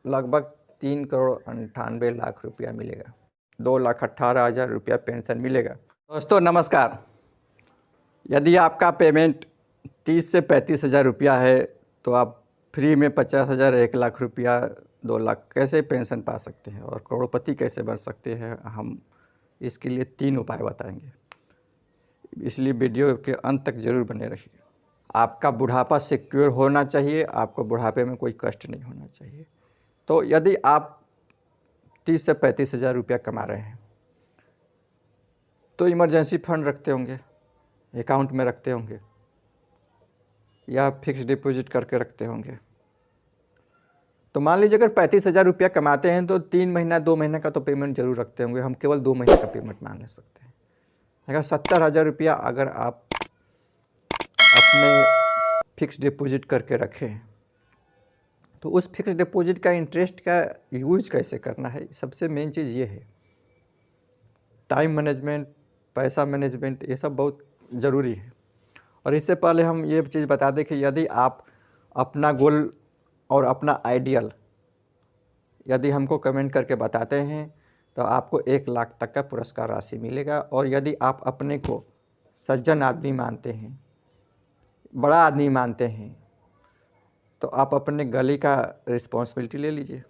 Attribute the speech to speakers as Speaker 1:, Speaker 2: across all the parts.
Speaker 1: लगभग 3,98,00,000 रुपया मिलेगा। 2,18,000 रुपया पेंशन मिलेगा। दोस्तों नमस्कार। यदि आपका पेमेंट 30 से 35,000 रुपया है तो आप फ्री में 50,000, 1,00,000 रुपया, 2,00,000 कैसे पेंशन पा सकते हैं और करोड़पति कैसे बन सकते हैं, हम इसके लिए 3 उपाय बताएंगे। इसलिए वीडियो के अंत तक जरूर बने रहिए। आपका बुढ़ापा सिक्योर होना चाहिए, आपको बुढ़ापे में कोई कष्ट नहीं होना चाहिए। तो यदि आप 30 से 35,000 रुपया कमा रहे हैं तो इमरजेंसी फंड रखते होंगे, अकाउंट में रखते होंगे या फिक्स डिपॉजिट करके रखते होंगे। तो मान लीजिए अगर 35,000 रुपया कमाते हैं तो 3 महीना 2 महीने का तो पेमेंट जरूर रखते होंगे। हम केवल 2 महीने का पेमेंट मान ले सकते हैं। अगर 70,000 रुपया अगर आप अपने फिक्स डिपॉजिट करके रखें तो उस फिक्स डिपॉजिट का इंटरेस्ट का यूज कैसे करना है, सबसे मेन चीज़ ये है। टाइम मैनेजमेंट, पैसा मैनेजमेंट, ये सब बहुत ज़रूरी है। और इससे पहले हम ये चीज़ बता दें कि यदि आप अपना गोल और अपना आइडियल यदि हमको कमेंट करके बताते हैं तो आपको 1,00,000 तक का पुरस्कार राशि मिलेगा। और यदि आप अपने को सज्जन आदमी मानते हैं, बड़ा आदमी मानते हैं, तो आप अपने गली का रिस्पॉन्सिबिलिटी ले लीजिए।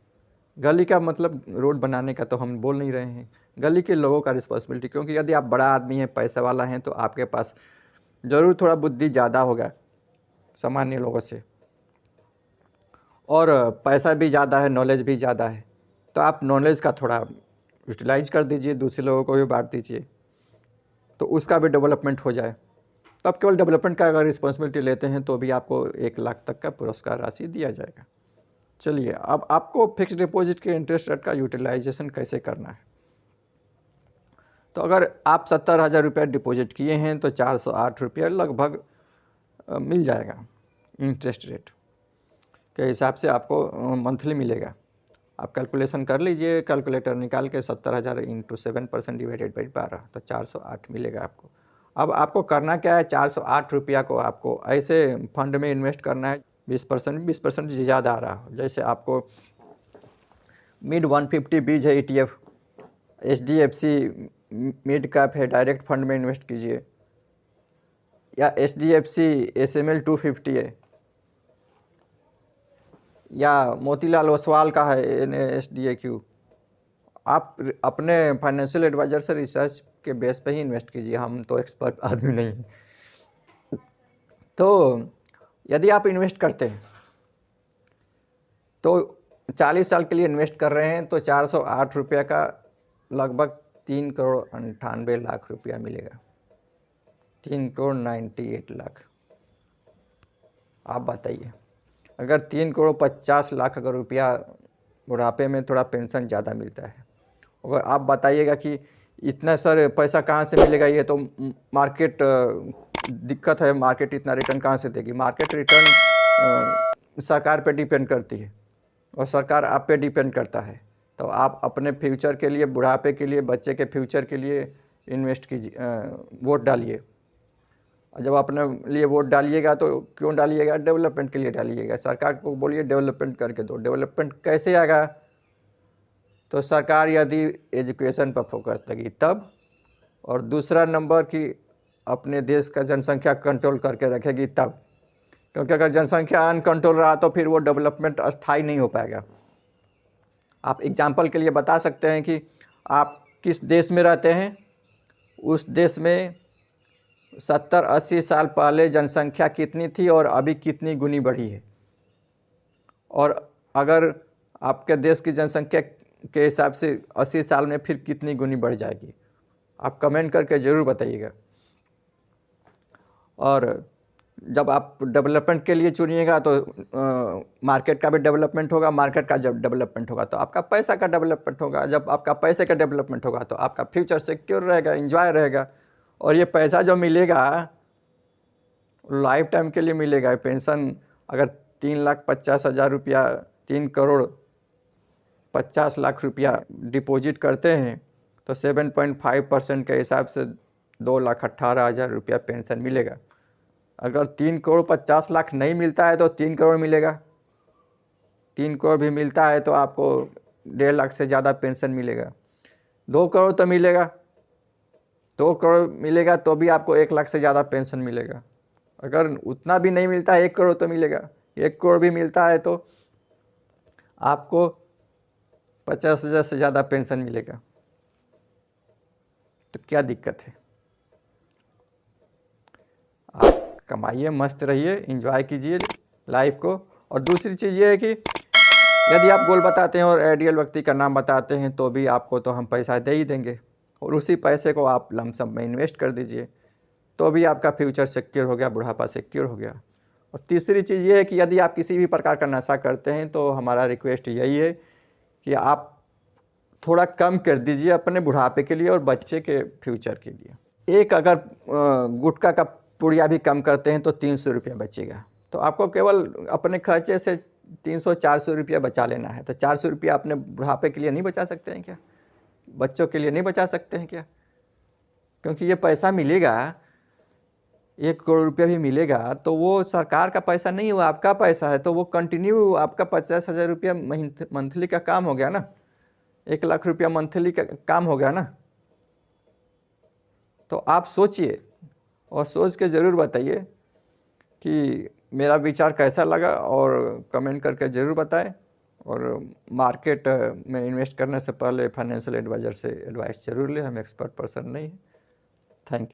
Speaker 1: गली का मतलब रोड बनाने का तो हम बोल नहीं रहे हैं, गली के लोगों का रिस्पॉन्सिबिलिटी। क्योंकि यदि आप बड़ा आदमी हैं, पैसा वाला हैं, तो आपके पास ज़रूर थोड़ा बुद्धि ज़्यादा होगा सामान्य लोगों से, और पैसा भी ज़्यादा है, नॉलेज भी ज़्यादा है। तो आप नॉलेज का थोड़ा यूटिलाइज कर दीजिए, दूसरे लोगों को भी बांट दीजिए, तो उसका भी डेवलपमेंट हो जाए। तो आप केवल डेवलपमेंट का अगर रिस्पॉन्सिबिलिटी लेते हैं तो भी आपको 1,00,000 तक का पुरस्कार राशि दिया जाएगा। चलिए, अब आपको फिक्स डिपॉजिट के इंटरेस्ट रेट का यूटिलाइजेशन कैसे करना है। तो अगर आप 70,000 रुपया डिपॉजिट किए हैं तो 408 रुपया लगभग मिल जाएगा। इंटरेस्ट रेट के हिसाब से आपको मंथली मिलेगा। आप कैलकुलेशन कर लीजिए, कैलकुलेटर निकाल के 70,000 इंटू 7% डिवाइडेड बाई 12 तो 408 मिलेगा आपको। अब आपको करना क्या है, 408 रुपया को आपको ऐसे फंड में इन्वेस्ट करना है 20% ज़्यादा आ रहा हो। जैसे आपको मिड 150 बीज है ETF, HDFC मिड कैप है, डायरेक्ट फंड में इन्वेस्ट कीजिए, या HDFC SML 250 है, या मोतीलाल ओसवाल का है NASDAQ। आप अपने फाइनेंशियल एडवाइज़र से रिसर्च के बेस पे ही इन्वेस्ट कीजिए, हम तो एक्सपर्ट आदमी नहीं हैं। तो यदि आप इन्वेस्ट करते हैं तो 40 साल के लिए इन्वेस्ट कर रहे हैं तो 408 रुपया का लगभग 3,98,00,000 रुपया मिलेगा। 3,98,00,000। आप बताइए, अगर 3,50,00,000 अगर रुपया बुढ़ापे में थोड़ा पेंशन ज़्यादा मिलता है, अगर आप बताइएगा कि इतना सर पैसा कहाँ से मिलेगा, ये तो मार्केट दिक्कत है, मार्केट इतना रिटर्न कहाँ से देगी। मार्केट रिटर्न सरकार पे डिपेंड करती है और सरकार आप पे डिपेंड करता है। तो आप अपने फ्यूचर के लिए, बुढ़ापे के लिए, बच्चे के फ्यूचर के लिए इन्वेस्ट कीजिए, वोट डालिए। जब अपने लिए वोट डालिएगा तो क्यों डालिएगा, डेवलपमेंट के लिए डालिएगा। सरकार को बोलिए डेवलपमेंट करके दो। डेवलपमेंट कैसे आएगा, तो सरकार यदि एजुकेशन पर फोकस देगी तब, और दूसरा नंबर कि अपने देश का जनसंख्या कंट्रोल करके रखेगी तब। क्योंकि अगर जनसंख्या अनकंट्रोल रहा तो फिर वो डेवलपमेंट अस्थायी नहीं हो पाएगा। आप एग्जाम्पल के लिए बता सकते हैं कि आप किस देश में रहते हैं, उस देश में 70-80 साल पहले जनसंख्या कितनी थी और अभी कितनी गुनी बढ़ी है, और अगर आपके देश की जनसंख्या के हिसाब से 80 साल में फिर कितनी गुनी बढ़ जाएगी। आप कमेंट करके ज़रूर बताइएगा। और जब आप डेवलपमेंट के लिए चुनिएगा तो मार्केट का भी डेवलपमेंट होगा। मार्केट का जब डेवलपमेंट होगा तो आपका पैसा का डेवलपमेंट होगा। जब आपका पैसे का डेवलपमेंट होगा तो आपका फ्यूचर सिक्योर रहेगा, एंजॉय रहेगा। और ये पैसा जो मिलेगा लाइफ टाइम के लिए मिलेगा। पेंशन अगर 3,50,000 रुपया, 3,50,00,000 रुपया डिपॉजिट करते हैं तो 7.5% के हिसाब से 2,18,000 रुपया पेंशन मिलेगा। अगर 3,50,00,000 नहीं मिलता है तो 3 करोड़ मिलेगा। 3 करोड़ भी मिलता है तो आपको 1.5 लाख से ज़्यादा पेंशन मिलेगा। 2 करोड़ तो मिलेगा, 2 करोड़ मिलेगा तो भी आपको 1 लाख से ज़्यादा पेंशन मिलेगा। अगर उतना भी नहीं मिलता है 1 करोड़ तो मिलेगा, 1 करोड़ भी मिलता है तो आपको 50,000 से ज़्यादा पेंशन मिलेगा। तो क्या दिक्कत है? आप कमाइए, मस्त रहिए, एंजॉय कीजिए लाइफ को। और दूसरी चीज़ ये है कि यदि आप गोल बताते हैं और आइडियल व्यक्ति का नाम बताते हैं तो भी आपको तो हम पैसा दे ही देंगे, और उसी पैसे को आप लमसम में इन्वेस्ट कर दीजिए, तो भी आपका फ्यूचर सिक्योर हो गया, बुढ़ापा सिक्योर हो गया। और तीसरी चीज़ ये है कि यदि आप किसी भी प्रकार का नशा करते हैं तो हमारा रिक्वेस्ट यही है कि आप थोड़ा कम कर दीजिए अपने बुढ़ापे के लिए और बच्चे के फ्यूचर के लिए। एक अगर गुटखा का पुड़िया भी कम करते हैं तो 300 रुपया बचेगा, तो आपको केवल अपने खर्चे से 300-400 रुपया बचा लेना है। तो 400 रुपया अपने बुढ़ापे के लिए नहीं बचा सकते हैं क्या? बच्चों के लिए नहीं बचा सकते हैं क्या? क्योंकि ये पैसा मिलेगा, 1 करोड़ रुपया भी मिलेगा तो वो सरकार का पैसा नहीं, वो आपका पैसा है। तो वो कंटिन्यू आपका 50,000 रुपया मंथली का काम हो गया ना, 1 लाख रुपया मंथली का काम हो गया ना। तो आप सोचिए और सोच के ज़रूर बताइए कि मेरा विचार कैसा लगा, और कमेंट करके ज़रूर बताएं। और मार्केट में इन्वेस्ट करने से पहले फाइनेंशियल एडवाइज़र से एडवाइस ज़रूर लें, हम एक्सपर्ट पर्सन नहीं हैं। Thank you.